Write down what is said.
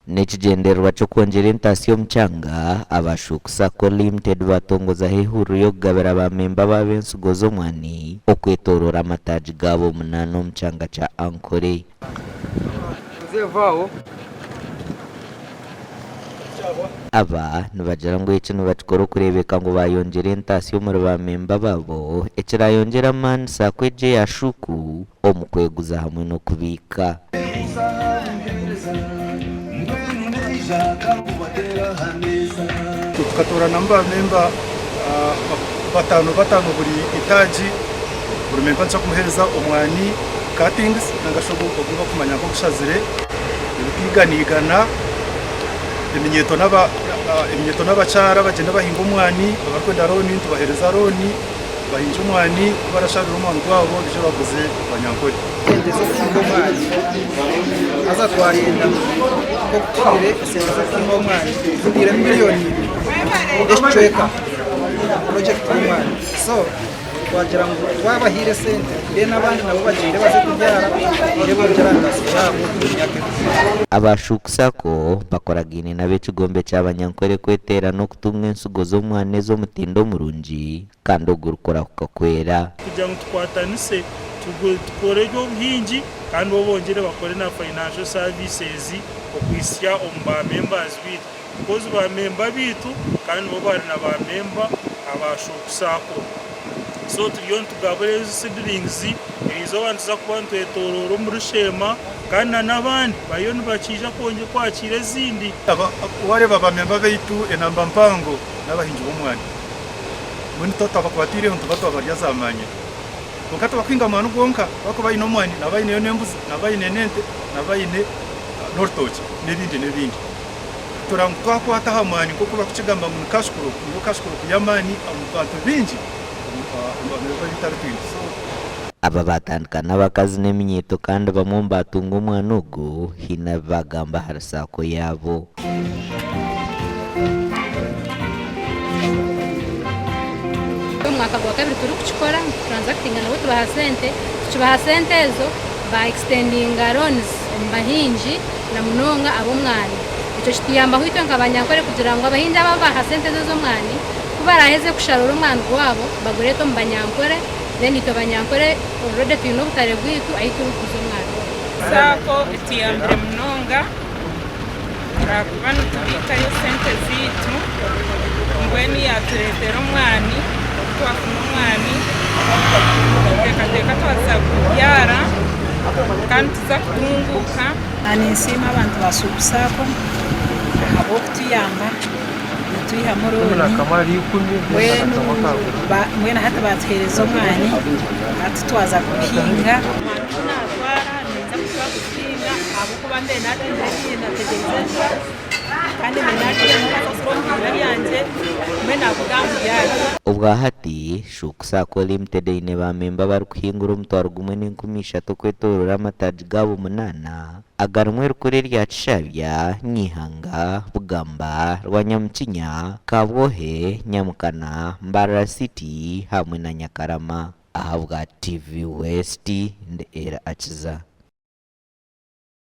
Nekigendererwa cyo kongera intasiyo mchanga Abashuku Sacco Limited batongoza hehuru yo kugabira abamemba b'abensugo z'omwani okwetorora amataji gabo munano mchanga cha Ankole. Aba nibagira ngo ikintu bakikora kurebeka ngo bayongere intasiyo muri bamemba babo ekirayongera mani Sacco eje yashuku omukweguza hamwe no kubika. Tukatorana mbamemba batanu buri itaji buri memba nca kumuhereza omwani cuttings nangashoboka kuba kumanya ko gushazire ibiganigana iminyeto n'abacara bagenda bahinga umwani abakwenda roni tubahereza roni bahinja umwani barasharira umwani gwabo bije baguze Banyankole ndetse n'umwani aza twarinda ko kire senza n'umwani tudire miliyoni eshweka project y'umwani so wagira ngo twabahire sente be n'abandi nabo bagire baze kubyara rebo byarangase yabo yake. Abashuku Sacco bakoragine na bekigombe cy'Abanyankole kwetera no kutumwe ensugo z'omwani zo mutindo murungi kandi ogurukora kukakwera kugira ngo twatanise tukore by'obuhingi kandi bongere bakore na financial services okwisya omba members bitu because ba member bitu kandi bo bari na ba member Abashuku Sacco. So turiyo tugabure seedlings izo bantu kuba ntwetororo muri shema kandi n'abandi bayo nibakija konje kwakira zindi wareba bamemba beitu enamba mpango n'abahinji b'omwani muri toto abakwatire ntu bato abarya zamanye ukati bakwinga manu gonka bako bayino omwani nabayine nembuzi nabayine nente nabayine nortochi nebindi twakwata hamwani kuko bakukigamba mu kashkuru kuyamani abantu bingi. Aba batandukana n'abakazi n'eminyeto kandi bamwe batunga omwana ogo hina bagamba hari Sacco yabo. Umwaka gwa kabiri turi kukikora transacting nabo tubaha sente ezo ba extending loans mbahinji na munonga ab'omwani icyo kituyamba hwitwe nk'Abanyankole kugira ngo abahinji babaha sente z'omwani baraheze kusharura umwana wabo bagureto mu Banyankole then ito Banyankole already tuyino butare bwitu ahita urukuza umwana. Sacco itiyambere munonga rakubana tubika yo sente zitu ngweni yaturetera omwani twafuna omwani teka twaza kubyara kandi tuza kutunguka anisima abantu Bashuku Sacco abo kutuyamba tuyiha muroni mwena hata bathereza omwani ati twaza kuhinga abo kuba mbe nategereza kandi ubwa hati Shuku Sacco Limited ine bamemba bari kuhingura omutwaro gumwe n'enkumi 3 kwetorora amataji gabo munana agarumwe rukore rya Kishabya Nyihanga Bugamba Rwanyamukinya Kabwohe Nyamukana Mbarara City hamwe na Nyakarama ahabwa TV West Ndera Akiza.